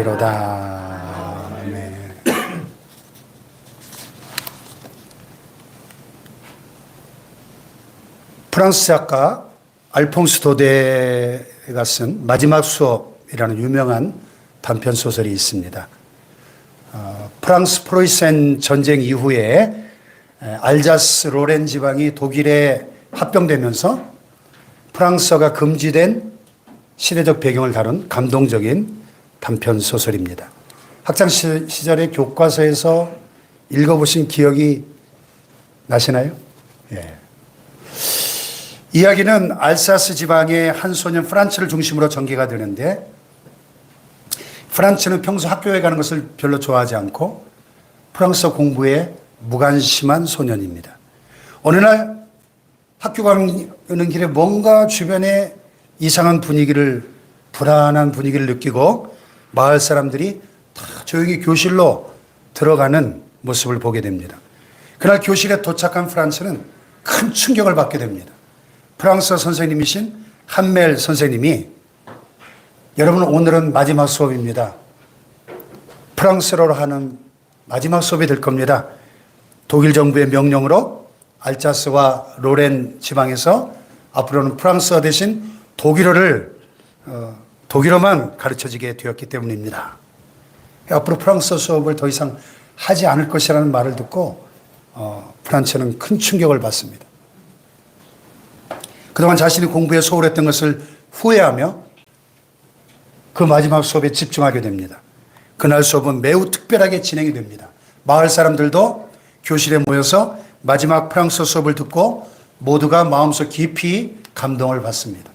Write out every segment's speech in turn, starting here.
하리로다. 아멘. 프랑스 작가 알퐁스 도데가 쓴 마지막 수업이라는 유명한 단편 소설이 있습니다. 프랑스 프로이센 전쟁 이후에 알자스 로렌 지방이 독일에 합병되면서 프랑스어가 금지된 시대적 배경을 다룬 감동적인 단편 소설입니다. 학창 시절에 교과서에서 읽어보신 기억이 나시나요? 예. 이야기는 알사스 지방의 한 소년 프란츠를 중심으로 전개가 되는데, 프란츠는 평소 학교에 가는 것을 별로 좋아하지 않고 프랑스어 공부에 무관심한 소년입니다. 어느 날 학교 가는 길에 뭔가 주변에 이상한 분위기를, 불안한 분위기를 느끼고 마을 사람들이 다 조용히 교실로 들어가는 모습을 보게 됩니다. 그날 교실에 도착한 프란츠는 큰 충격을 받게 됩니다. 프랑스어 선생님이신 한멜 선생님이, 여러분 오늘은 마지막 수업입니다. 프랑스어로 하는 마지막 수업이 될 겁니다. 독일 정부의 명령으로 알자스와 로렌 지방에서 앞으로는 프랑스어 대신 독일어만 가르쳐지게 되었기 때문입니다. 앞으로 프랑스어 수업을 더 이상 하지 않을 것이라는 말을 듣고 프란츠는 큰 충격을 받습니다. 그동안 자신이 공부에 소홀했던 것을 후회하며 그 마지막 수업에 집중하게 됩니다. 그날 수업은 매우 특별하게 진행이 됩니다. 마을 사람들도 교실에 모여서 마지막 프랑스어 수업을 듣고 모두가 마음속 깊이 감동을 받습니다.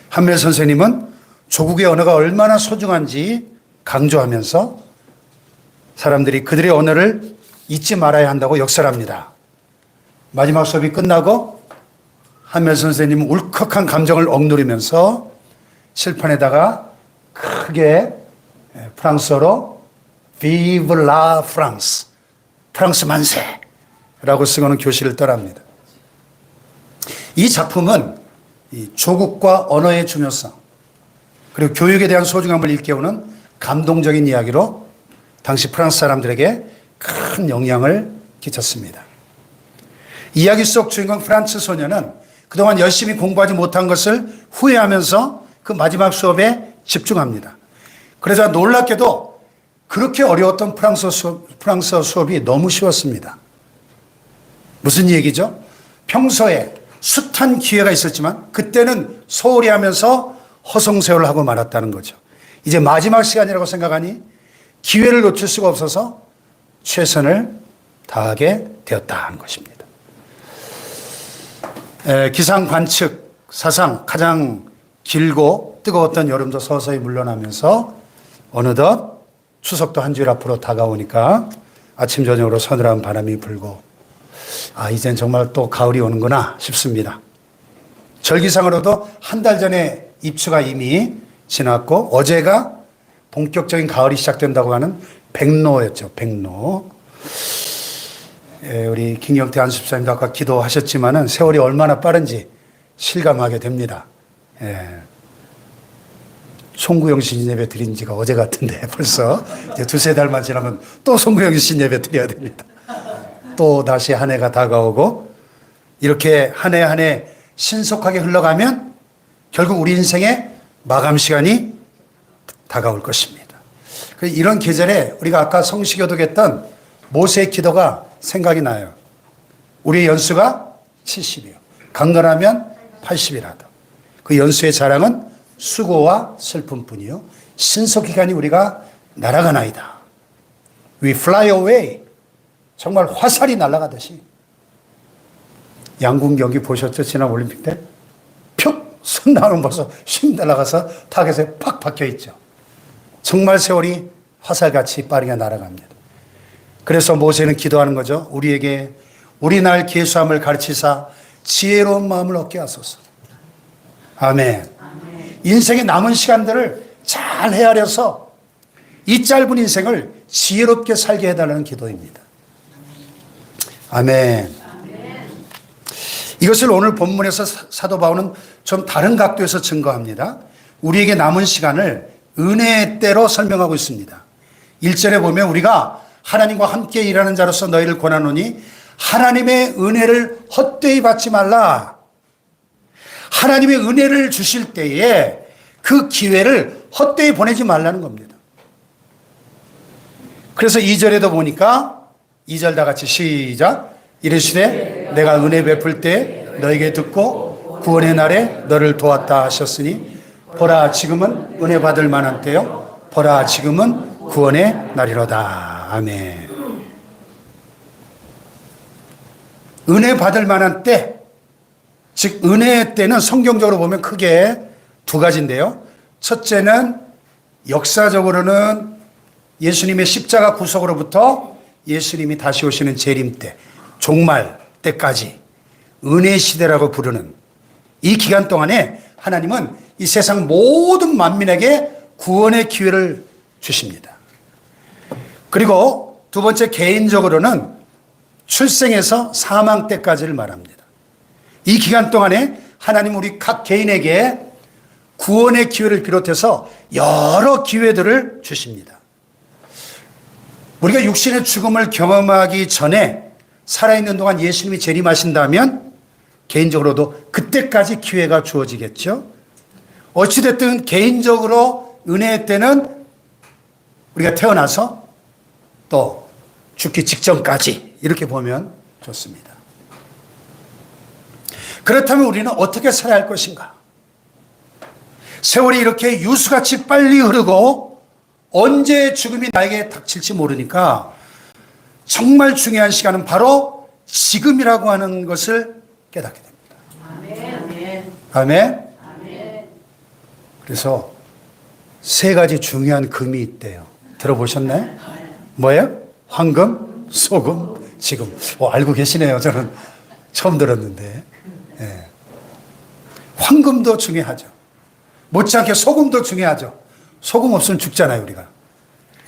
한멜 선생님은 조국의 언어가 얼마나 소중한지 강조하면서 사람들이 그들의 언어를 잊지 말아야 한다고 역설합니다. 마지막 수업이 끝나고 한멜 선생님은 울컥한 감정을 억누르면서 칠판에다가 크게 프랑스어로 Vive la France, 프랑스 만세라고 쓰고는 교실을 떠납니다. 이 작품은 이 조국과 언어의 중요성, 그리고 교육에 대한 소중함을 일깨우는 감동적인 이야기로 당시 프랑스 사람들에게 큰 영향을 끼쳤습니다. 이야기 속 주인공 프란츠 소녀는 그동안 열심히 공부하지 못한 것을 후회하면서 그 마지막 수업에 집중합니다. 그러자 놀랍게도 그렇게 어려웠던 프랑스어 수업이 너무 쉬웠습니다. 무슨 얘기죠? 평소에 숱한 기회가 있었지만 그때는 소홀히 하면서 허송세월을 하고 말았다는 거죠. 이제 마지막 시간이라고 생각하니 기회를 놓칠 수가 없어서 최선을 다하게 되었다는 것입니다. 기상 관측 사상 가장 길고 뜨거웠던 여름도 서서히 물러나면서 어느덧 추석도 한 주일 앞으로 다가오니까 아침 저녁으로 서늘한 바람이 불고, 이젠 정말 또 가을이 오는구나 싶습니다. 절기상으로도 한 달 전에 입추가 이미 지났고 어제가 본격적인 가을이 시작된다고 하는 백로였죠. 백로. 우리 김경태 안수집사님도 아까 기도하셨지만은 세월이 얼마나 빠른지 실감하게 됩니다. 송구영 신 예배 드린 지가 어제 같은데 벌써 이제 두세 달만 지나면 또 송구영 신 예배 드려야 됩니다. 또 다시 한 해가 다가오고 이렇게 한 해 한 해 신속하게 흘러가면 결국 우리 인생의 마감 시간이 다가올 것입니다. 이런 계절에 우리가 아까 성시교독했던 모세의 기도가 생각이 나요. 우리의 연수가 70이요. 강건하면 80이라도. 그 연수의 자랑은 수고와 슬픔뿐이요. 신속기간이 우리가 날아가나이다. We fly away. 정말 화살이 날아가듯이. 양궁 경기 보셨죠? 지난 올림픽 때? 푹! 손 나오는 벌써 휙 날아가서 타겟에 팍 박혀 있죠. 정말 세월이 화살같이 빠르게 날아갑니다. 그래서 모세는 기도하는 거죠. 우리에게 우리 날 계수함을 가르치사 지혜로운 마음을 얻게 하소서. 아멘. 인생의 남은 시간들을 잘 헤아려서 이 짧은 인생을 지혜롭게 살게 해달라는 기도입니다. 아멘. 이것을 오늘 본문에서 사도 바울은 좀 다른 각도에서 증거합니다. 우리에게 남은 시간을 은혜의 때로 설명하고 있습니다. 1절에 보면 우리가 하나님과 함께 일하는 자로서 너희를 권하노니 하나님의 은혜를 헛되이 받지 말라. 하나님의 은혜를 주실 때에 그 기회를 헛되이 보내지 말라는 겁니다. 그래서 2절에도 보니까 2절 다 같이 시작. 이르시되 내가 은혜 베풀 때 너에게 듣고 구원의 날에 너를 도왔다 하셨으니 보라 지금은 은혜 받을 만한 때요 보라 지금은 구원의 날이로다. 아멘. 은혜 받을 만한 때, 즉 은혜의 때는 성경적으로 보면 크게 두 가지인데요. 첫째는 역사적으로는 예수님의 십자가 구속으로부터 예수님이 다시 오시는 재림 때, 종말 때까지 은혜 시대라고 부르는 이 기간 동안에 하나님은 이 세상 모든 만민에게 구원의 기회를 주십니다. 그리고 두 번째 개인적으로는 출생에서 사망 때까지를 말합니다. 이 기간 동안에 하나님 우리 각 개인에게 구원의 기회를 비롯해서 여러 기회들을 주십니다. 우리가 육신의 죽음을 경험하기 전에 살아있는 동안 예수님이 재림하신다면 개인적으로도 그때까지 기회가 주어지겠죠. 어찌됐든 개인적으로 은혜의 때는 우리가 태어나서 또 죽기 직전까지 이렇게 보면 좋습니다. 그렇다면 우리는 어떻게 살아야 할 것인가? 세월이 이렇게 유수같이 빨리 흐르고 언제 죽음이 나에게 닥칠지 모르니까 정말 중요한 시간은 바로 지금이라고 하는 것을 깨닫게 됩니다. 아멘. 아멘. 아멘. 그래서 세 가지 중요한 금이 있대요. 들어보셨나요? 뭐예요? 황금, 소금, 지금. 알고 계시네요. 저는 처음 들었는데. 네. 황금도 중요하죠. 못지않게 소금도 중요하죠. 소금 없으면 죽잖아요, 우리가.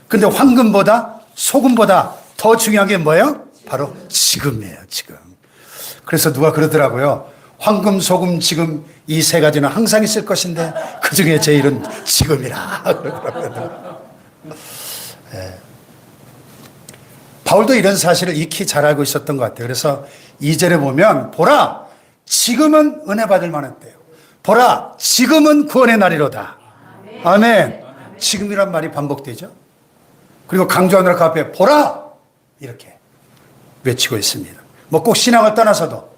근데 황금보다 소금보다 더 중요한 게 뭐예요? 바로 지금이에요, 지금. 그래서 누가 그러더라고요. 황금, 소금, 지금 이 세 가지는 항상 있을 것인데 그 중에 제일은 지금이라 그러더라고요. 네. 바울도 이런 사실을 익히 잘 알고 있었던 것 같아요. 그래서 2절에 보면 보라 지금은 은혜 받을 만한 때요. 보라 지금은 구원의 날이로다. 아멘. 지금이란 말이 반복되죠. 그리고 강조하느라 그 앞에 보라 이렇게 외치고 있습니다. 뭐 꼭 신앙을 떠나서도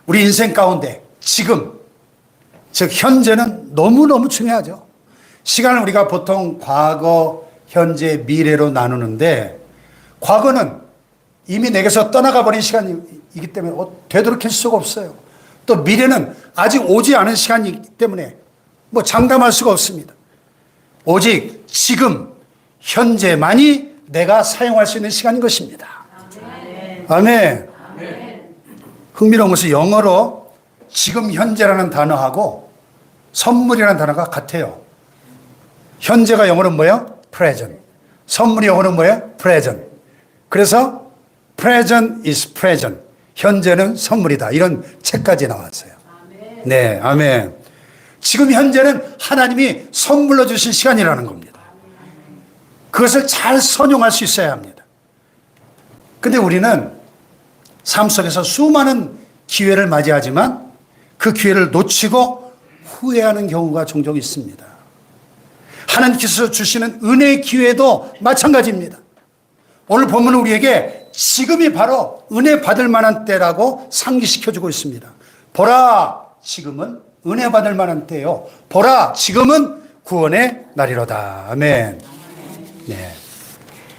우리 인생 가운데 지금 즉 현재는 너무너무 중요하죠. 시간을 우리가 보통 과거, 현재, 미래로 나누는데 과거는 이미 내게서 떠나가 버린 시간이기 때문에 되돌이킬 수가 없어요. 또 미래는 아직 오지 않은 시간이기 때문에 뭐 장담할 수가 없습니다. 오직 지금 현재만이 내가 사용할 수 있는 시간인 것입니다. 아멘. 아멘. 흥미로운 것은 영어로 지금 현재라는 단어하고 선물이라는 단어가 같아요. 현재가 영어로 뭐예요? present. 선물이 영어로 뭐예요? present. 그래서 present is present. 현재는 선물이다. 이런 책까지 나왔어요. 아멘. 네, 아멘. 지금 현재는 하나님이 선물로 주신 시간이라는 겁니다. 그것을 잘 선용할 수 있어야 합니다. 근데 우리는 삶 속에서 수많은 기회를 맞이하지만 그 기회를 놓치고 후회하는 경우가 종종 있습니다. 하나님께서 주시는 은혜의 기회도 마찬가지입니다. 오늘 본문은 우리에게 지금이 바로 은혜 받을 만한 때라고 상기시켜주고 있습니다. 보라, 지금은 은혜 받을 만한 때요. 보라, 지금은 구원의 날이로다. 아멘. 네.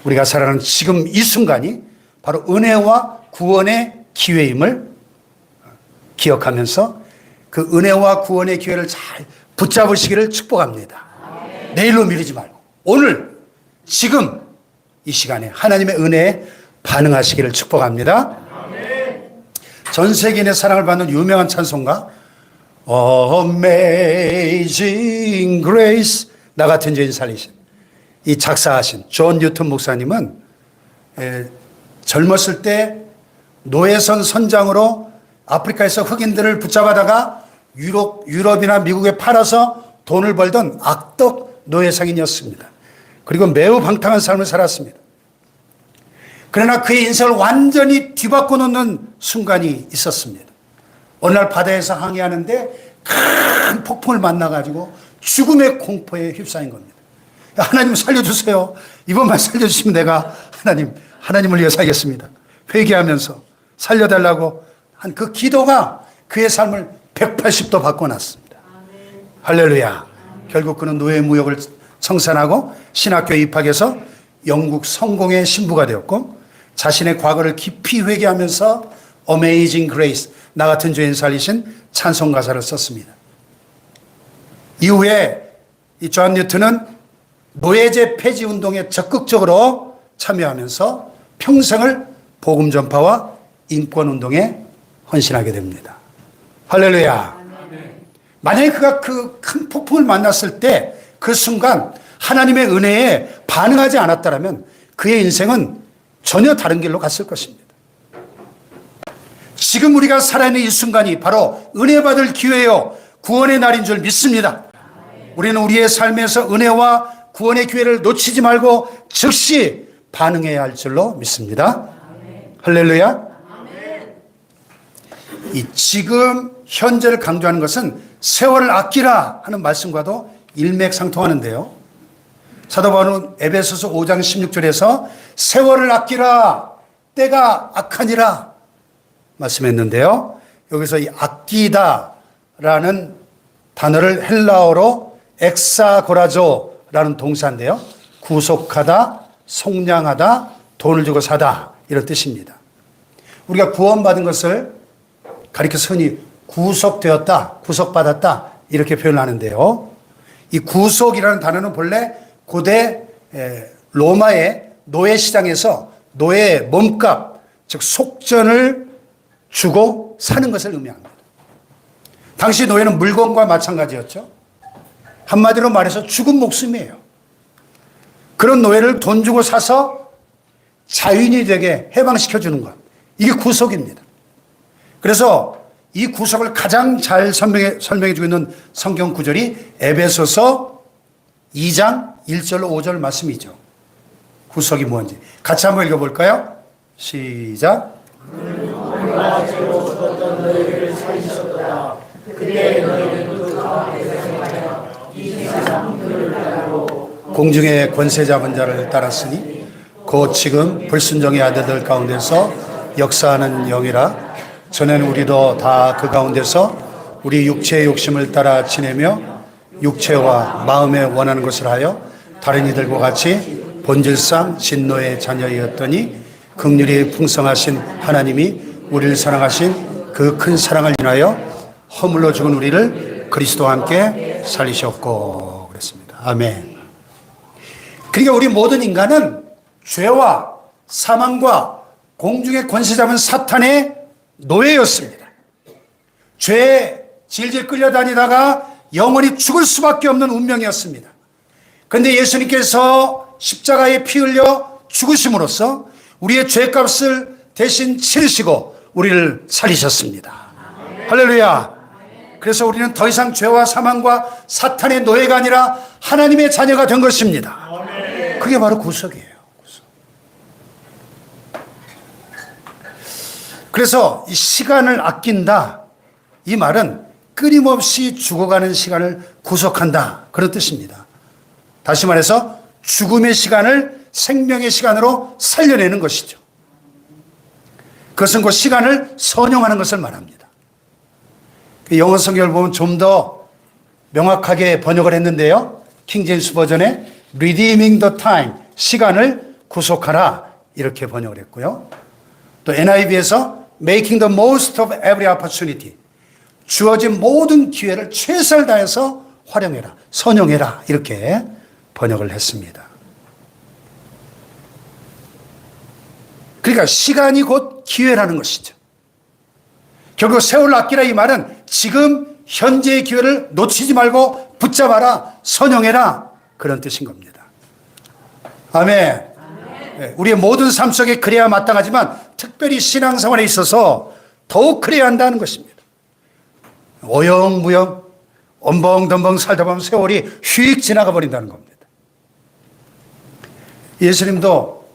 우리가 살아가는 지금 이 순간이 바로 은혜와 구원의 기회임을 기억하면서 그 은혜와 구원의 기회를 잘 붙잡으시기를 축복합니다. 내일로 미루지 말고 오늘, 지금 이 시간에 하나님의 은혜에 반응하시기를 축복합니다. 전 세계인의 사랑을 받는 유명한 찬송가 Amazing Grace, 나 같은 죄인 살리신, 이 작사하신 존 뉴턴 목사님은 젊었을 때 노예선 선장으로 아프리카에서 흑인들을 붙잡아다가 유럽이나 미국에 팔아서 돈을 벌던 악덕 노예상인이었습니다. 그리고 매우 방탕한 삶을 살았습니다. 그러나 그의 인생을 완전히 뒤바꿔 놓는 순간이 있었습니다. 어느 날 바다에서 항해하는데 큰 폭풍을 만나가지고 죽음의 공포에 휩싸인 겁니다. 하나님 살려주세요. 이번만 살려주시면 내가 하나님을 위해 살겠습니다. 회개하면서 살려달라고 한 그 기도가 그의 삶을 180도 바꿔놨습니다. 할렐루야. 결국 그는 노예 무역을 청산하고 신학교에 입학해서 영국 성공의 신부가 되었고, 자신의 과거를 깊이 회개하면서 Amazing Grace, 나 같은 죄인 살리신 찬송 가사를 썼습니다. 이후에 이 존 뉴턴은 노예제 폐지 운동에 적극적으로 참여하면서 평생을 복음 전파와 인권 운동에 헌신하게 됩니다. 할렐루야. 만약에 그가 그 큰 폭풍을 만났을 때 그 순간 하나님의 은혜에 반응하지 않았다면 그의 인생은 전혀 다른 길로 갔을 것입니다. 지금 우리가 살아있는 이 순간이 바로 은혜 받을 기회요, 구원의 날인 줄 믿습니다. 우리는 우리의 삶에서 은혜와 구원의 기회를 놓치지 말고 즉시 반응해야 할 줄로 믿습니다. 할렐루야. 이 지금 현재를 강조하는 것은 세월을 아끼라 하는 말씀과도 일맥상통하는데요. 사도 바울은 에베소서 5장 16절에서 세월을 아끼라, 때가 악하니라 말씀했는데요. 여기서 이 아끼다라는 단어를 헬라어로 엑사고라조라는 동사인데요. 구속하다, 속량하다, 돈을 주고 사다, 이런 뜻입니다. 우리가 구원받은 것을 가리켜서 흔히 구속되었다, 구속받았다 이렇게 표현하는데요. 이 구속이라는 단어는 본래 고대 로마의 노예 시장에서 노예의 몸값, 즉 속전을 주고 사는 것을 의미합니다. 당시 노예는 물건과 마찬가지였죠. 한마디로 말해서 죽은 목숨이에요. 그런 노예를 돈 주고 사서 자유인이 되게 해방시켜주는 것, 이게 구속입니다. 그래서 이 구속을 가장 잘 설명해 주고 있는 성경 구절이 에베소서 2장 1절로 5절 말씀이죠. 구속이 뭔지 같이 한번 읽어볼까요? 시작. 공중의 권세 잡은 자를 따랐으니 곧 지금 불순종의 아들들 가운데서 역사하는 영이라. 전에는 우리도 다 그 가운데서 우리 육체의 욕심을 따라 지내며 육체와 마음에 원하는 것을 하여 다른 이들과 같이 본질상 진노의 자녀이었더니 긍휼이 풍성하신 하나님이 우리를 사랑하신 그 큰 사랑을 인하여 허물로 죽은 우리를 그리스도와 함께 살리셨고 그랬습니다. 아멘. 그러니까 우리 모든 인간은 죄와 사망과 공중의 권세 잡은 사탄의 노예였습니다. 죄에 질질 끌려다니다가 영원히 죽을 수밖에 없는 운명이었습니다. 그런데 예수님께서 십자가에 피 흘려 죽으심으로써 우리의 죄값을 대신 치르시고 우리를 살리셨습니다. 할렐루야. 그래서 우리는 더 이상 죄와 사망과 사탄의 노예가 아니라 하나님의 자녀가 된 것입니다. 그게 바로 구속이에요. 그래서 이 시간을 아낀다, 이 말은 끊임없이 죽어가는 시간을 구속한다, 그런 뜻입니다. 다시 말해서 죽음의 시간을 생명의 시간으로 살려내는 것이죠. 그것은 그 시간을 선용하는 것을 말합니다. 영어 성경을 보면 좀 더 명확하게 번역을 했는데요. 킹제임스 버전에 redeeming the time, 시간을 구속하라, 이렇게 번역을 했고요. 또 NIV에서 making the most of every opportunity, 주어진 모든 기회를 최선을 다해서 활용해라, 선용해라, 이렇게 번역을 했습니다. 그러니까 시간이 곧 기회라는 것이죠. 결국 세월을 아끼라, 이 말은 지금 현재의 기회를 놓치지 말고 붙잡아라, 선용해라, 그런 뜻인 겁니다. 아멘. 우리의 모든 삶 속에 그래야 마땅하지만 특별히 신앙생활에 있어서 더욱 그래야 한다는 것입니다. 어영부영 엄벙덤벙 살다 보면 세월이 휙 지나가 버린다는 겁니다. 예수님도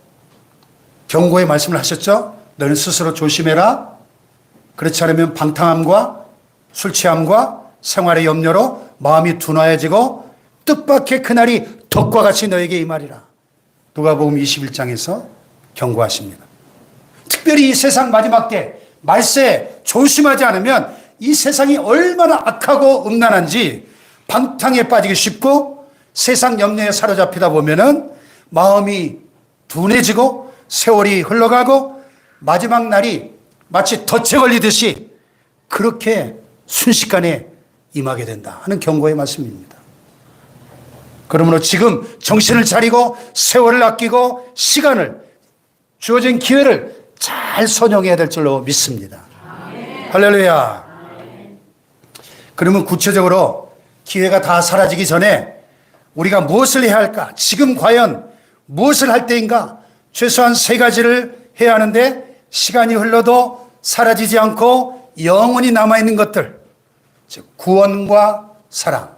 경고의 말씀을 하셨죠. 너는 스스로 조심해라. 그렇지 않으면 방탕함과 술 취함과 생활의 염려로 마음이 둔화해지고 뜻밖의 그날이 덕과 같이 너에게 임하리라. 누가복음 21장에서 경고하십니다. 특별히 이 세상 마지막 때 말세에 조심하지 않으면 이 세상이 얼마나 악하고 음란한지 방탕에 빠지기 쉽고 세상 염려에 사로잡히다 보면은 마음이 둔해지고 세월이 흘러가고 마지막 날이 마치 덫에 걸리듯이 그렇게 순식간에 임하게 된다 하는 경고의 말씀입니다. 그러므로 지금 정신을 차리고 세월을 아끼고 시간을 주어진 기회를 잘 선용해야 될 줄로 믿습니다. 아멘. 할렐루야. 아멘. 그러면 구체적으로 기회가 다 사라지기 전에 우리가 무엇을 해야 할까? 지금 과연 무엇을 할 때인가? 최소한 세 가지를 해야 하는데 시간이 흘러도 사라지지 않고 영원히 남아있는 것들, 즉 구원과 사랑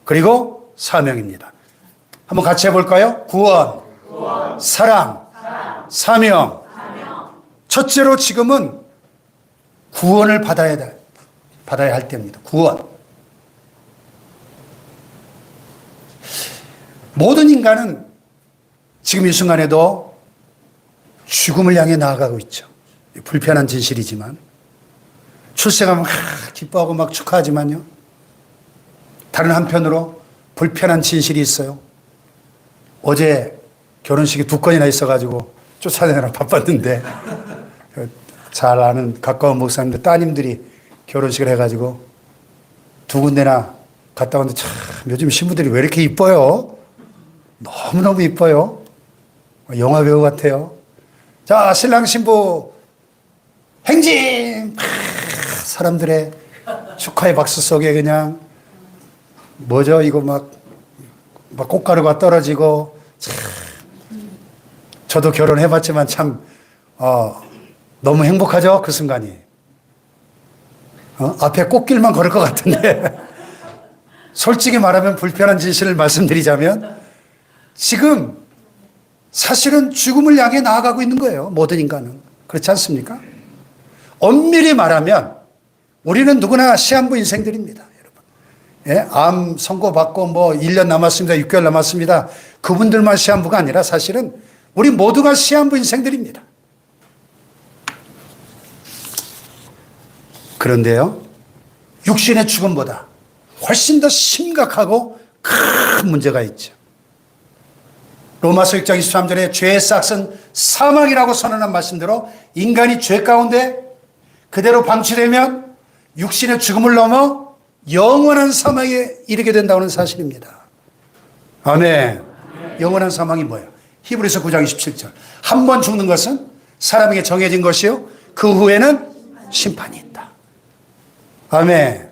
그리고 사명입니다. 한번 같이 해볼까요? 구원, 사랑, 사명. 첫째로 지금은 구원을 받아야 할 때입니다. 구원. 모든 인간은 지금 이 순간에도 죽음을 향해 나아가고 있죠. 불편한 진실이지만 출생하면 기뻐하고 막 축하하지만요. 다른 한편으로 불편한 진실이 있어요. 어제 결혼식이 2건이나 있어가지고 쫓아내느라 바빴는데 잘 아는 가까운 목사님들 따님들이 결혼식을 해가지고 2군데나 갔다 왔는데 참 요즘 신부들이 왜 이렇게 이뻐요? 너무너무 이뻐요. 영화 배우 같아요. 자, 신랑 신부 행진! 사람들의 축하의 박수 속에 그냥 뭐죠? 이거 막 꽃가루가 떨어지고 참 저도 결혼해봤지만 참 너무 행복하죠? 그 순간이. 앞에 꽃길만 걸을 것 같은데 솔직히 말하면 불편한 진실을 말씀드리자면 지금 사실은 죽음을 향해 나아가고 있는 거예요. 모든 인간은. 그렇지 않습니까? 엄밀히 말하면 우리는 누구나 시한부 인생들입니다. 여러분. 예? 암 선고받고 1년 남았습니다. 6개월 남았습니다. 그분들만 시한부가 아니라 사실은 우리 모두가 시한부 인생들입니다. 그런데요, 육신의 죽음보다 훨씬 더 심각하고 큰 문제가 있죠. 로마서 6장 23절에 죄의 싹은 사망이라고 선언한 말씀대로 인간이 죄 가운데 그대로 방치되면 육신의 죽음을 넘어 영원한 사망에 이르게 된다는 사실입니다. 아멘. 영원한 사망이 뭐예요? 히브리서 9장 27절. 한 번 죽는 것은 사람에게 정해진 것이요 그 후에는 심판이 있다. 아멘.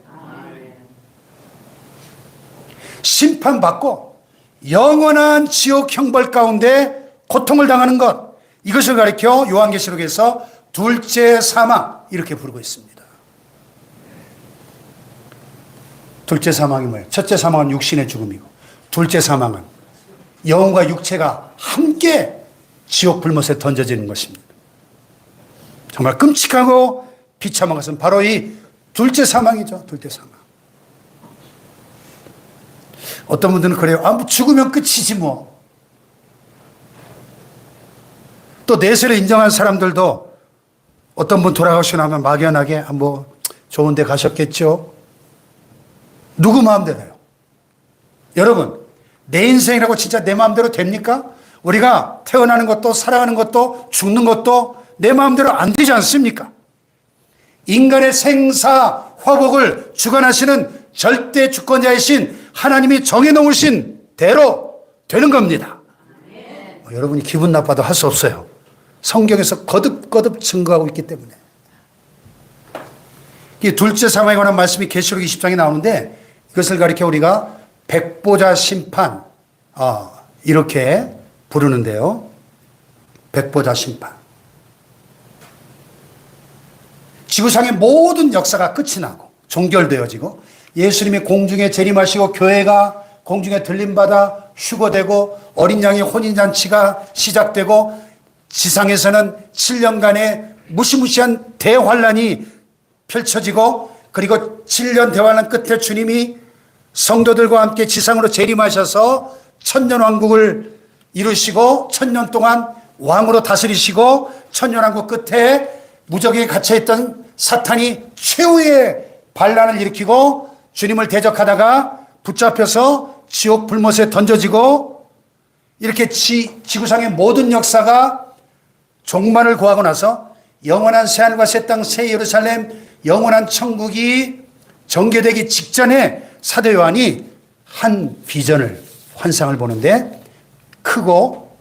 심판받고 영원한 지옥 형벌 가운데 고통을 당하는 것, 이것을 가리켜 요한계시록에서 둘째 사망 이렇게 부르고 있습니다. 둘째 사망이 뭐예요? 첫째 사망은 육신의 죽음이고 둘째 사망은 영혼과 육체가 함께 지옥 불못에 던져지는 것입니다. 정말 끔찍하고 비참한 것은 바로 이 둘째 사망이죠. 둘째 사망. 어떤 분들은 그래요. 뭐 죽으면 끝이지 뭐. 또 내세를 인정한 사람들도 어떤 분 돌아가시고 나면 막연하게 뭐 좋은 데 가셨겠죠. 누구 마음대로요? 여러분, 내 인생이라고 진짜 내 마음대로 됩니까? 우리가 태어나는 것도 살아가는 것도 죽는 것도 내 마음대로 안 되지 않습니까? 인간의 생사 화복을 주관하시는 절대 주권자이신 하나님이 정해놓으신 대로 되는 겁니다. 여러분이 기분 나빠도 할 수 없어요. 성경에서 거듭거듭 증거하고 있기 때문에. 이 둘째 사망에 관한 말씀이 계시록 20장에 나오는데 이것을 가리켜 우리가 백보자 심판 이렇게 부르는데요. 백보자 심판. 지구상의 모든 역사가 끝이 나고 종결되어지고 예수님이 공중에 재림하시고 교회가 공중에 들림받아 휴거되고 어린 양의 혼인잔치가 시작되고 지상에서는 7년간의 무시무시한 대환란이 펼쳐지고 그리고 7년 대환란 끝에 주님이 성도들과 함께 지상으로 재림하셔서 천년왕국을 이루시고 1000년 동안 왕으로 다스리시고 천년왕국 끝에 무적에 갇혀있던 사탄이 최후의 반란을 일으키고 주님을 대적하다가 붙잡혀서 지옥 불못에 던져지고 이렇게 지구상의 모든 역사가 종말을 구하고 나서 영원한 새하늘과 새 땅, 새 예루살렘, 영원한 천국이 전개되기 직전에 사도 요한이 한 비전을, 환상을 보는데 크고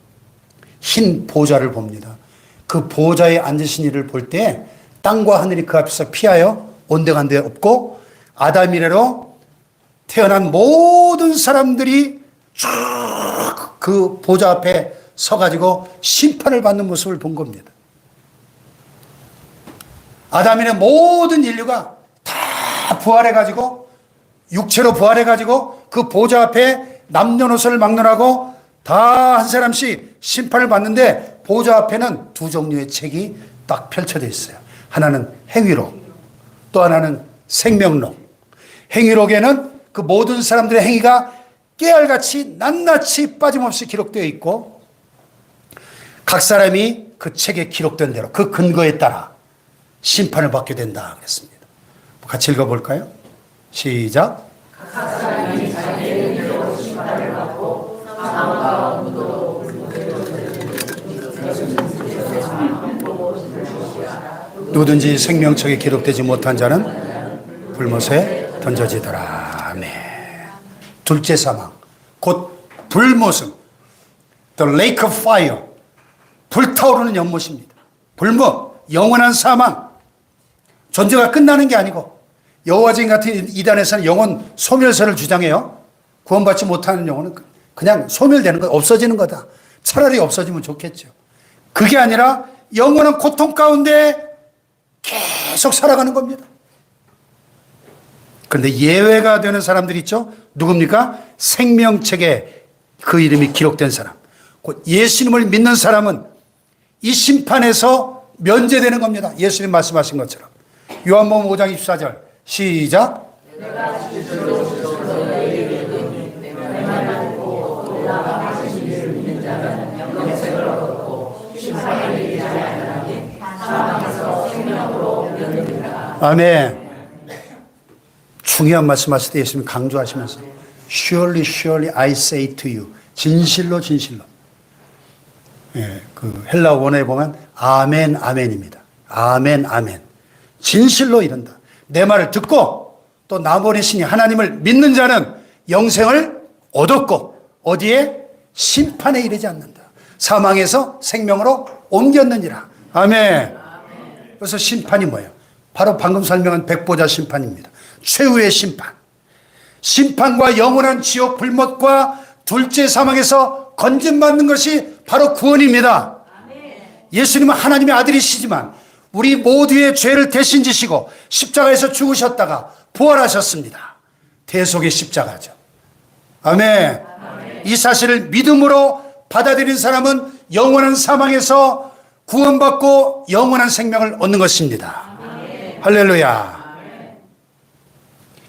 흰 보좌를 봅니다. 그 보좌에 앉으신 이를 볼 때 땅과 하늘이 그 앞에서 피하여 온데간데 없고 아담 이래로 태어난 모든 사람들이 쭉 그 보좌 앞에 서가지고 심판을 받는 모습을 본 겁니다. 아담 이래 모든 인류가 다 부활해가지고 육체로 부활해가지고 그 보좌 앞에 남녀노소를 막론하고 다 한 사람씩 심판을 받는데 보좌 앞에는 두 종류의 책이 딱 펼쳐져 있어요. 하나는 행위록, 또 하나는 생명록. 행위록에는 그 모든 사람들의 행위가 깨알같이 낱낱이 빠짐없이 기록되어 있고 각 사람이 그 책에 기록된 대로 그 근거에 따라 심판을 받게 된다 그랬습니다. 같이 읽어볼까요? 시작. 각 사람이 자기의 행위로 심판을 받고 사망과 무도 누구든지 생명책에 기록되지 못한 자는 불못에 던져지더라. 아멘. 둘째 사망, 곧 불못은 The lake of fire, 불타오르는 연못입니다. 불못, 영원한 사망. 존재가 끝나는 게 아니고 여호와진 같은 이단에서는 영혼 소멸설을 주장해요. 구원받지 못하는 영혼은 그냥 소멸되는 거, 없어지는 거다. 차라리 없어지면 좋겠죠. 그게 아니라 영원한 고통 가운데 계속 살아가는 겁니다. 그런데 예외가 되는 사람들이 있죠. 누굽니까? 생명책에 그 이름이 기록된 사람. 곧 예수님을 믿는 사람은 이 심판에서 면제되는 겁니다. 예수님 말씀하신 것처럼. 요한복음 5장 24절 시작. 아멘. 중요한 말씀하실 때 예수님 강조하시면서 Surely, surely I say to you. 진실로 진실로. 예, 그 헬라 원어에 보면 아멘 아멘입니다. 아멘 아멘. 진실로 이른다. 내 말을 듣고 또 나 보내시니 하나님을 믿는 자는 영생을 얻었고 어디에? 심판에 이르지 않는다. 사망에서 생명으로 옮겼느니라. 아멘. 그래서 심판이 뭐예요? 바로 방금 설명한 백보자 심판입니다. 최후의 심판. 심판과 영원한 지옥 불못과 둘째 사망에서 건진받는 것이 바로 구원입니다. 예수님은 하나님의 아들이시지만 우리 모두의 죄를 대신 지시고 십자가에서 죽으셨다가 부활하셨습니다. 대속의 십자가죠. 아멘. 이 사실을 믿음으로 받아들인 사람은 영원한 사망에서 구원받고 영원한 생명을 얻는 것입니다. 할렐루야.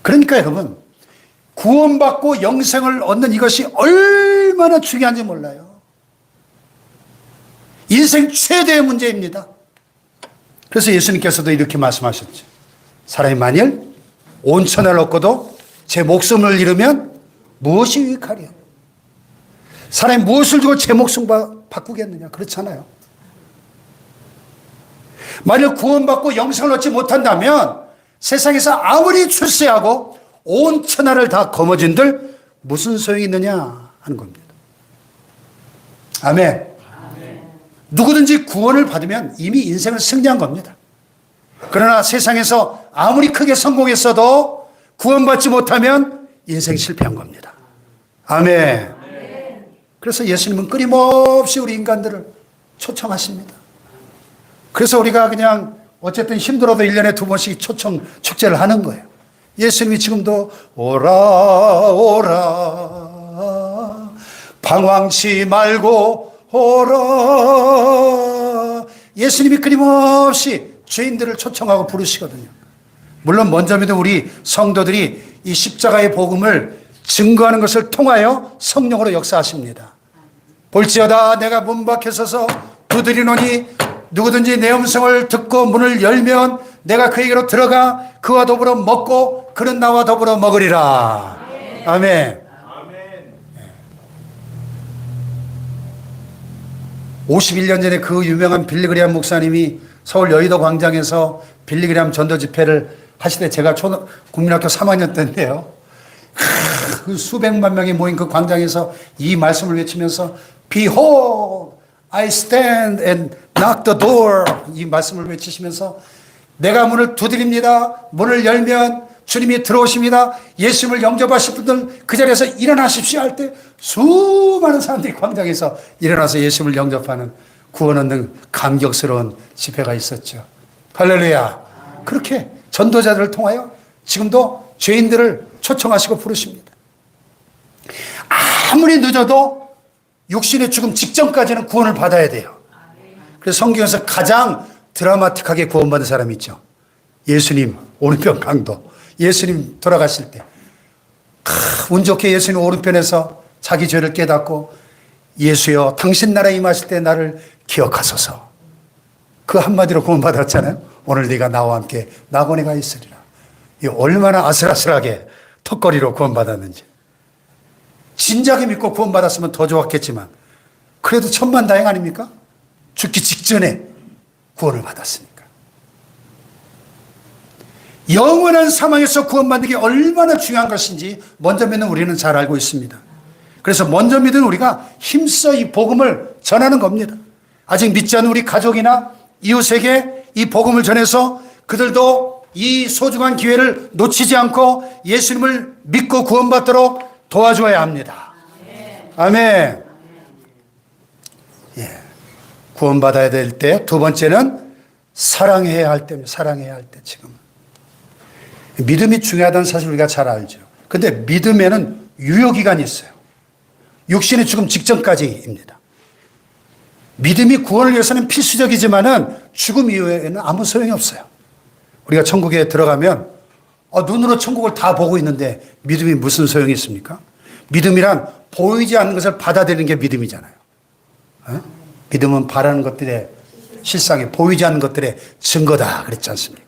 그러니까 여러분, 구원받고 영생을 얻는 이것이 얼마나 중요한지 몰라요. 인생 최대의 문제입니다. 그래서 예수님께서도 이렇게 말씀하셨죠. 사람이 만일 온 천하를 얻고도 제 목숨을 잃으면 무엇이 유익하리요? 사람이 무엇을 주고 제 목숨 바꾸겠느냐? 그렇잖아요. 만일 구원받고 영생을 얻지 못한다면 세상에서 아무리 출세하고 온 천하를 다 거머쥔들 무슨 소용이 있느냐 하는 겁니다. 아멘. 누구든지 구원을 받으면 이미 인생을 승리한 겁니다. 그러나 세상에서 아무리 크게 성공했어도 구원받지 못하면 인생 실패한 겁니다. 아멘. 그래서 예수님은 끊임없이 우리 인간들을 초청하십니다. 그래서 우리가 그냥 어쨌든 힘들어도 1년에 2번씩 초청 축제를 하는 거예요. 예수님이 지금도 오라 오라 방황치 말고 오라. 예수님이 끊임없이 죄인들을 초청하고 부르시거든요. 물론 먼저 믿은 우리 성도들이 이 십자가의 복음을 증거하는 것을 통하여 성령으로 역사하십니다. 볼지어다 내가 문 밖에 서서 두드리노니 누구든지 내 음성을 듣고 문을 열면 내가 그에게로 들어가 그와 더불어 먹고 그는 나와 더불어 먹으리라. 아멘. 51년 전에 그 유명한 빌리그리암 목사님이 서울 여의도 광장에서 빌리그리암 전도 집회를 하실 때 제가 국민학교 3학년 때인데요. 그 수백만 명이 모인 그 광장에서 이 말씀을 외치면서 Behold, I stand and knock the door. 이 말씀을 외치시면서 내가 문을 두드립니다. 문을 열면 주님이 들어오십니다. 예수님을 영접하실 분들 그 자리에서 일어나십시오 할 때 수많은 사람들이 광장에서 일어나서 예수님을 영접하는 구원 얻는 감격스러운 집회가 있었죠. 할렐루야. 그렇게 전도자들을 통하여 지금도 죄인들을 초청하시고 부르십니다. 아무리 늦어도 육신의 죽음 직전까지는 구원을 받아야 돼요. 그래서 성경에서 가장 드라마틱하게 구원받은 사람이 있죠. 예수님 오른편 강도. 예수님 돌아가실 때 운 좋게 예수님 오른편에서 자기 죄를 깨닫고 예수여 당신 나라에 임하실 때 나를 기억하소서. 그 한마디로 구원받았잖아요. 오늘 네가 나와 함께 낙원에 가 있으리라. 이 얼마나 아슬아슬하게 턱걸이로 구원받았는지. 진작에 믿고 구원받았으면 더 좋았겠지만 그래도 천만다행 아닙니까? 죽기 직전에 구원을 받았으니까. 영원한 사망에서 구원받는 게 얼마나 중요한 것인지 먼저 믿는 우리는 잘 알고 있습니다. 그래서 먼저 믿은 우리가 힘써 이 복음을 전하는 겁니다. 아직 믿지 않은 우리 가족이나 이웃에게 이 복음을 전해서 그들도 이 소중한 기회를 놓치지 않고 예수님을 믿고 구원받도록 도와줘야 합니다. 아멘. 예. 구원받아야 될 때 두 번째는 사랑해야 할 때입니다. 사랑해야 할 때 지금. 믿음이 중요하다는 사실 우리가 잘 알죠. 근데 믿음에는 유효기간이 있어요. 육신의 죽음 직전까지입니다. 믿음이 구원을 위해서는 필수적이지만은 죽음 이후에는 아무 소용이 없어요. 우리가 천국에 들어가면 눈으로 천국을 다 보고 있는데 믿음이 무슨 소용이 있습니까? 믿음이란 보이지 않는 것을 받아들이는 게 믿음이잖아요. 믿음은 바라는 것들의 실상에 보이지 않는 것들의 증거다 그랬지 않습니까?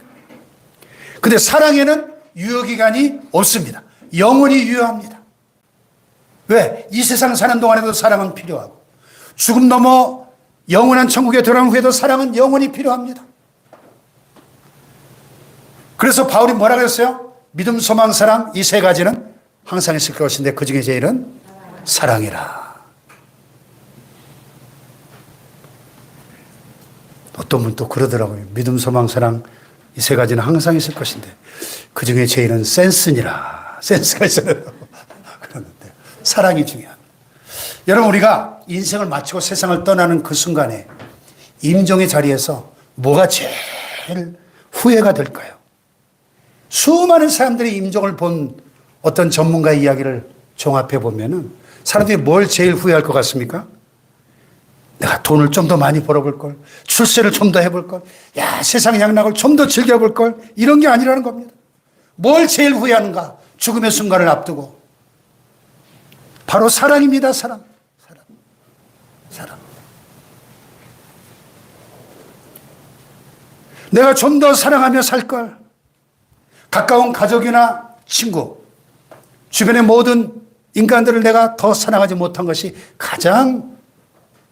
근데 사랑에는 유효기간이 없습니다. 영원히 유효합니다. 왜? 이 세상 사는 동안에도 사랑은 필요하고 죽음 넘어 영원한 천국에 들어간 후에도 사랑은 영원히 필요합니다. 그래서 바울이 뭐라고 했어요? 믿음, 소망, 사랑 이 세 가지는 항상 있을 것인데 그 중에 제일은 사랑이라. 어떤 분 또 그러더라고요. 믿음, 소망, 사랑 이 세 가지는 항상 있을 것인데 그 중에 제일은 센스니라. 센스가 있어요. 그러는데 사랑이 중요합니다. 여러분 우리가 인생을 마치고 세상을 떠나는 그 순간에 임종의 자리에서 뭐가 제일 후회가 될까요? 수많은 사람들이 임종을 본 어떤 전문가의 이야기를 종합해 보면은 사람들이 뭘 제일 후회할 것 같습니까? 내가 돈을 좀 더 많이 벌어볼 걸, 출세를 좀 더 해볼 걸, 야 세상 양락을 좀 더 즐겨볼 걸, 이런 게 아니라는 겁니다. 뭘 제일 후회하는가? 죽음의 순간을 앞두고 바로 사랑입니다. 사랑. 내가 좀 더 사랑하며 살 걸. 가까운 가족이나 친구, 주변의 모든 인간들을 내가 더 사랑하지 못한 것이 가장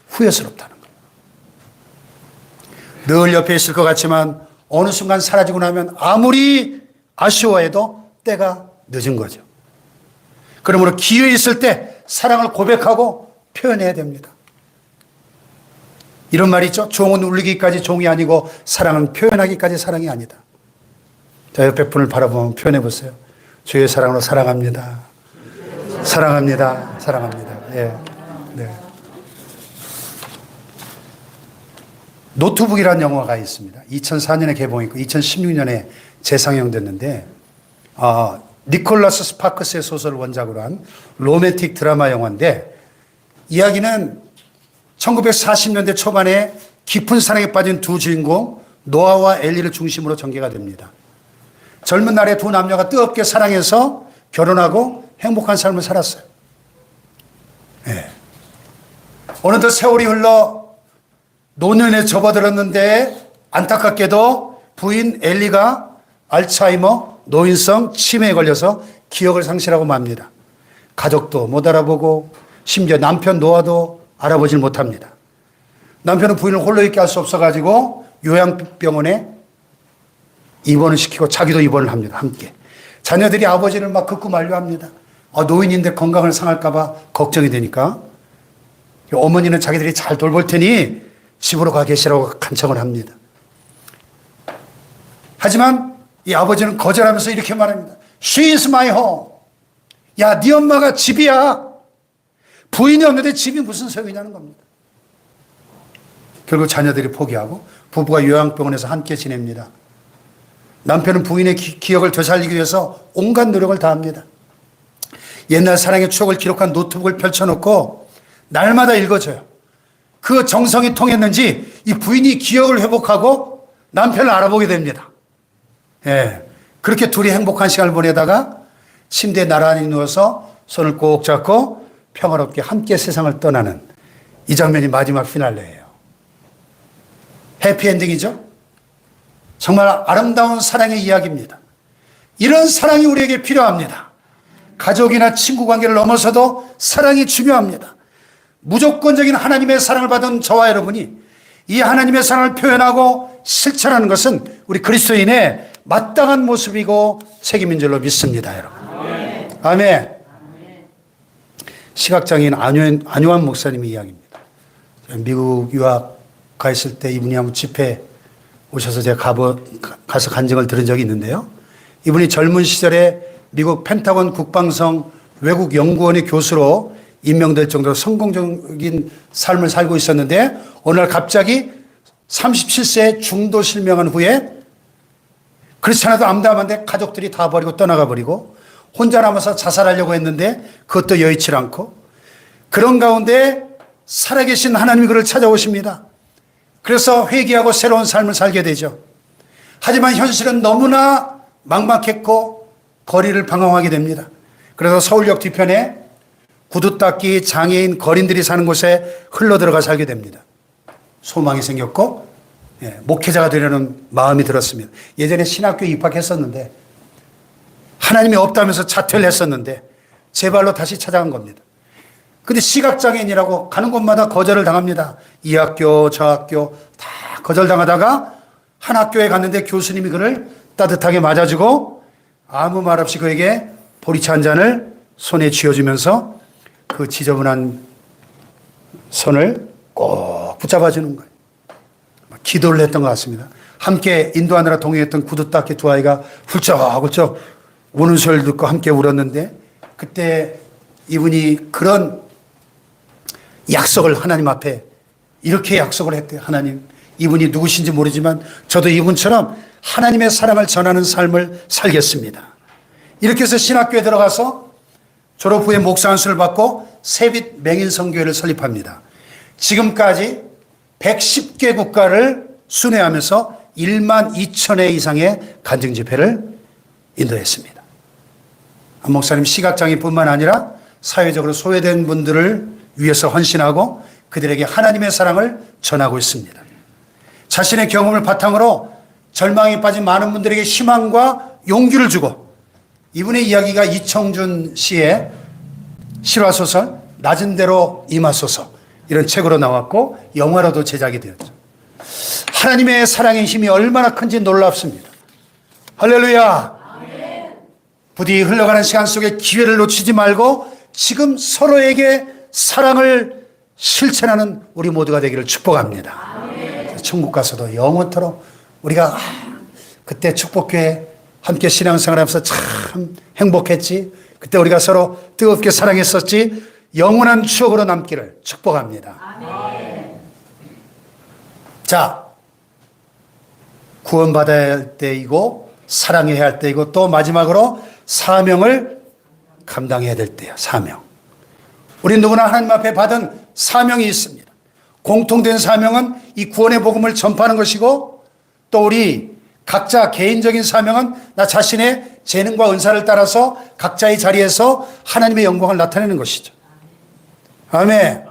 후회스럽다는 거예요. 늘 옆에 있을 것 같지만 어느 순간 사라지고 나면 아무리 아쉬워해도 때가 늦은 거죠. 그러므로 기회 있을 때 사랑을 고백하고 표현해야 됩니다. 이런 말이 있죠. 종은 울리기까지 종이 아니고 사랑은 표현하기까지 사랑이 아니다. 자, 옆에 분을 바라보면 표현해 보세요. 주의 사랑으로 사랑합니다. 사랑합니다. 사랑합니다. 예. 네. 노트북이라는 영화가 있습니다. 2004년에 개봉했고 2016년에 재상영됐는데 니콜라스 스파크스의 소설을 원작으로 한 로맨틱 드라마 영화인데, 이야기는 1940년대 초반에 깊은 사랑에 빠진 두 주인공 노아와 엘리를 중심으로 전개가 됩니다. 젊은 날에 두 남녀가 뜨겁게 사랑해서 결혼하고 행복한 삶을 살았어요. 네. 어느덧 세월이 흘러 노년에 접어들었는데 안타깝게도 부인 엘리가 알츠하이머, 노인성 치매에 걸려서 기억을 상실하고 맙니다. 가족도 못 알아보고 심지어 남편 노아도 알아보질 못합니다. 남편은 부인을 홀로 있게 할 수 없어가지고 요양병원에 입원을 시키고 자기도 입원을 합니다. 함께. 자녀들이 아버지를 막 긋고 만류합니다. 노인인데 건강을 상할까봐 걱정이 되니까 어머니는 자기들이 잘 돌볼 테니 집으로 가 계시라고 간청을 합니다. 하지만 이 아버지는 거절하면서 이렇게 말합니다. She is my home. 야, 네 엄마가 집이야. 부인이 없는데 집이 무슨 소용이냐는 겁니다. 결국 자녀들이 포기하고 부부가 요양병원에서 함께 지냅니다. 남편은 부인의 기억을 되살리기 위해서 온갖 노력을 다합니다. 옛날 사랑의 추억을 기록한 노트북을 펼쳐놓고 날마다 읽어줘요. 그 정성이 통했는지 이 부인이 기억을 회복하고 남편을 알아보게 됩니다. 예, 그렇게 둘이 행복한 시간을 보내다가 침대에 나란히 누워서 손을 꼭 잡고 평화롭게 함께 세상을 떠나는 이 장면이 마지막 피날레예요. 해피엔딩이죠? 정말 아름다운 사랑의 이야기입니다. 이런 사랑이 우리에게 필요합니다. 가족이나 친구 관계를 넘어서도 사랑이 중요합니다. 무조건적인 하나님의 사랑을 받은 저와 여러분이 이 하나님의 사랑을 표현하고 실천하는 것은 우리 그리스도인의 마땅한 모습이고 책임인 줄로 믿습니다, 여러분. 아멘. 아멘. 시각장애인 안요한 목사님의 이야기입니다. 미국 유학 가 있을 때 이분이 한번 집회 오셔서 제가 가서 간증을 들은 적이 있는데요. 이분이 젊은 시절에 미국 펜타곤 국방성 외국연구원의 교수로 임명될 정도로 성공적인 삶을 살고 있었는데 어느 날 갑자기 37세에 중도 실명한 후에 그렇지 않아도 암담한데 가족들이 다 버리고 떠나가 버리고 혼자 남아서 자살하려고 했는데 그것도 여의치 않고 그런 가운데 살아계신 하나님이 그를 찾아오십니다. 그래서 회개하고 새로운 삶을 살게 되죠. 하지만 현실은 너무나 막막했고 거리를 방황하게 됩니다. 그래서 서울역 뒤편에 구두 닦기 장애인 거린들이 사는 곳에 흘러들어가 살게 됩니다. 소망이 생겼고 목회자가 되려는 마음이 들었습니다. 예전에 신학교에 입학했었는데 하나님이 없다면서 자퇴를 했었는데 제 발로 다시 찾아간 겁니다. 근데 시각장애인이라고 가는 곳마다 거절을 당합니다. 이 학교 저 학교 다 거절당하다가 한 학교에 갔는데 교수님이 그를 따뜻하게 맞아주고 아무 말 없이 그에게 보리차 한 잔을 손에 쥐어주면서 그 지저분한 손을 꼭 붙잡아주는 거예요. 기도를 했던 것 같습니다. 함께 인도하느라 동행했던 구두 닦기 두 아이가 훌쩍훌쩍 우는 소리를 듣고 함께 울었는데 그때 이분이 그런 약속을 하나님 앞에 이렇게 약속을 했대요. 하나님, 이분이 누구신지 모르지만 저도 이분처럼 하나님의 사랑을 전하는 삶을 살겠습니다. 이렇게 해서 신학교에 들어가서 졸업 후에 목사 안수를 받고 세빛 맹인선교회를 설립합니다. 지금까지 110개 국가를 순회하면서 1만 2천회 이상의 간증 집회를 인도했습니다. 한 목사님 시각장애뿐만 아니라 사회적으로 소외된 분들을 위해서 헌신하고 그들에게 하나님의 사랑을 전하고 있습니다. 자신의 경험을 바탕으로 절망에 빠진 많은 분들에게 희망과 용기를 주고 이분의 이야기가 이청준 씨의 실화소설 낮은 대로 임하소서 이런 책으로 나왔고 영화로도 제작이 되었죠. 하나님의 사랑의 힘이 얼마나 큰지 놀랍습니다. 할렐루야. 아멘. 부디 흘러가는 시간 속에 기회를 놓치지 말고 지금 서로에게 사랑을 실천하는 우리 모두가 되기를 축복합니다. 아멘. 천국 가서도 영원토록 우리가 그때 축복교회 함께 신앙생활하면서 참 행복했지. 그때 우리가 서로 뜨겁게 사랑했었지. 영원한 추억으로 남기를 축복합니다. 아멘. 자, 구원받아야 할 때이고 사랑해야 할 때이고 또 마지막으로 사명을 감당해야 될 때예요. 사명. 우리 누구나 하나님 앞에 받은 사명이 있습니다. 공통된 사명은 이 구원의 복음을 전파하는 것이고 또 우리 각자 개인적인 사명은 나 자신의 재능과 은사를 따라서 각자의 자리에서 하나님의 영광을 나타내는 것이죠. 아멘.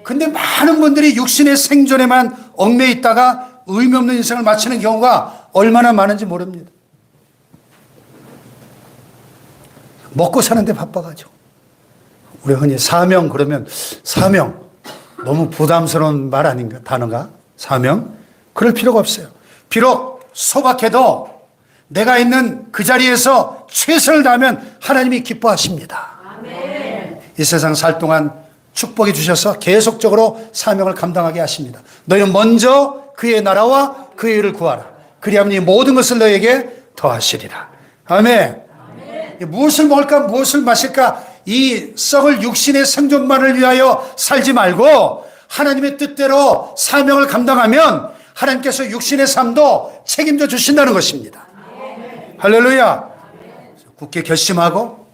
근데 많은 분들이 육신의 생존에만 얽매여 있다가 의미 없는 인생을 마치는 경우가 얼마나 많은지 모릅니다. 먹고 사는데 바빠가지고. 우리 흔히 사명 그러면 사명 너무 부담스러운 말 아닌가? 단어가 사명? 그럴 필요가 없어요. 비록 소박해도 내가 있는 그 자리에서 최선을 다하면 하나님이 기뻐하십니다. 아멘. 이 세상 살 동안 축복해 주셔서 계속적으로 사명을 감당하게 하십니다. 너희는 먼저 그의 나라와 그의 의를 구하라. 그리하면 이 모든 것을 너에게 더하시리라. 아멘. 아멘. 무엇을 먹을까 무엇을 마실까 이 썩을 육신의 생존만을 위하여 살지 말고 하나님의 뜻대로 사명을 감당하면 하나님께서 육신의 삶도 책임져 주신다는 것입니다. 아멘. 할렐루야. 아멘. 굳게 결심하고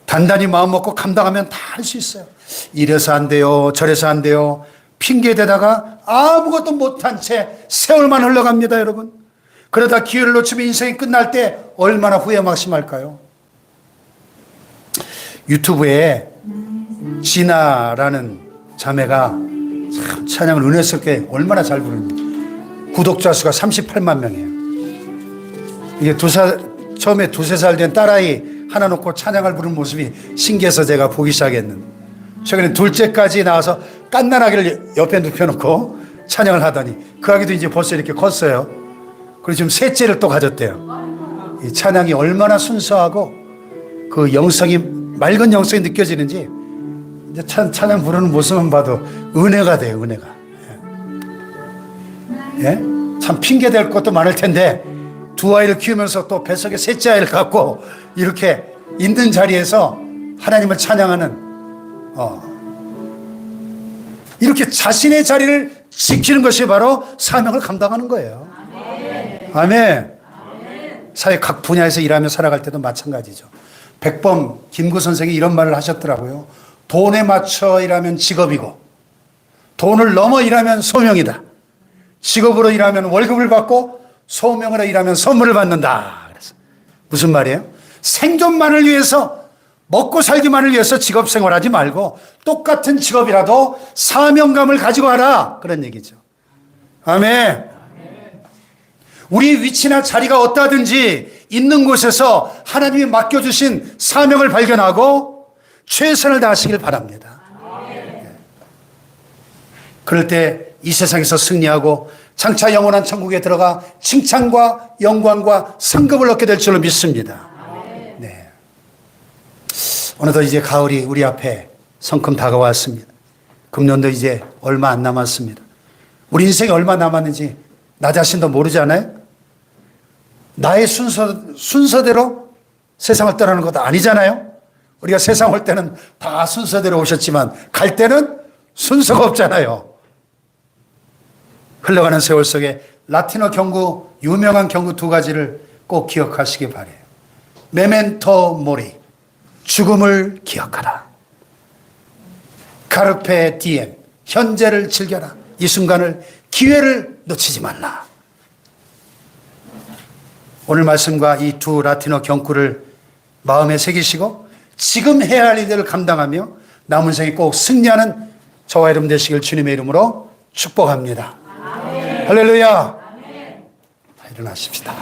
단단히 마음 먹고 감당하면 다 할 수 있어요. 이래서 안 돼요. 저래서 안 돼요. 핑계대다가 아무것도 못한 채 세월만 흘러갑니다, 여러분. 그러다 기회를 놓치면 인생이 끝날 때 얼마나 후회막심할까요? 유튜브에 진아라는 자매가 참 찬양을 은혜스럽게 얼마나 잘 부르는지. 구독자 수가 38만 명이에요. 이게 처음에 두세 살 된 딸아이 하나 놓고 찬양을 부르는 모습이 신기해서 제가 보기 시작했는데 최근에 둘째까지 나와서 깐난아기를 옆에 눕혀놓고 찬양을 하더니 그 아기도 이제 벌써 이렇게 컸어요. 그리고 지금 셋째를 또 가졌대요. 이 찬양이 얼마나 순수하고 그 영성이 맑은 영성이 느껴지는지 이제 찬양 부르는 모습만 봐도 은혜가 돼요. 은혜가. 예? 참 핑계댈 것도 많을 텐데 두 아이를 키우면서 또 뱃속에 셋째 아이를 갖고 이렇게 있는 자리에서 하나님을 찬양하는 이렇게 자신의 자리를 지키는 것이 바로 사명을 감당하는 거예요. 아멘. 아멘. 사회 각 분야에서 일하며 살아갈 때도 마찬가지죠. 백범 김구 선생이 이런 말을 하셨더라고요. 돈에 맞춰 일하면 직업이고 돈을 넘어 일하면 소명이다. 직업으로 일하면 월급을 받고 소명으로 일하면 선물을 받는다. 그래서 무슨 말이에요? 생존만을 위해서 먹고 살기만을 위해서 직업 생활하지 말고 똑같은 직업이라도 사명감을 가지고 하라. 그런 얘기죠. 아멘. 우리 위치나 자리가 어떠하든지 있는 곳에서 하나님이 맡겨주신 사명을 발견하고 최선을 다하시길 바랍니다. 그럴 때 이 세상에서 승리하고 장차 영원한 천국에 들어가 칭찬과 영광과 상급을 얻게 될 줄로 믿습니다. 네. 어느덧 이제 가을이 우리 앞에 성큼 다가왔습니다. 금년도 이제 얼마 안 남았습니다. 우리 인생이 얼마 남았는지 나 자신도 모르지 않아요? 나의 순서대로 세상을 떠나는 것도 아니잖아요? 우리가 세상 올 때는 다 순서대로 오셨지만 갈 때는 순서가 없잖아요. 흘러가는 세월 속에 라틴어 경구, 유명한 경구 두 가지를 꼭 기억하시기 바래요. 메멘토 모리, 죽음을 기억하라. 카르페 디엠, 현재를 즐겨라. 이 순간을, 기회를 놓치지 말라. 오늘 말씀과 이 두 라틴어 경구를 마음에 새기시고 지금 해야 할 일들을 감당하며 남은 생에 꼭 승리하는 저와 여러분 되시길 주님의 이름으로 축복합니다. 아멘. 할렐루야. 아멘. 일어나십시다.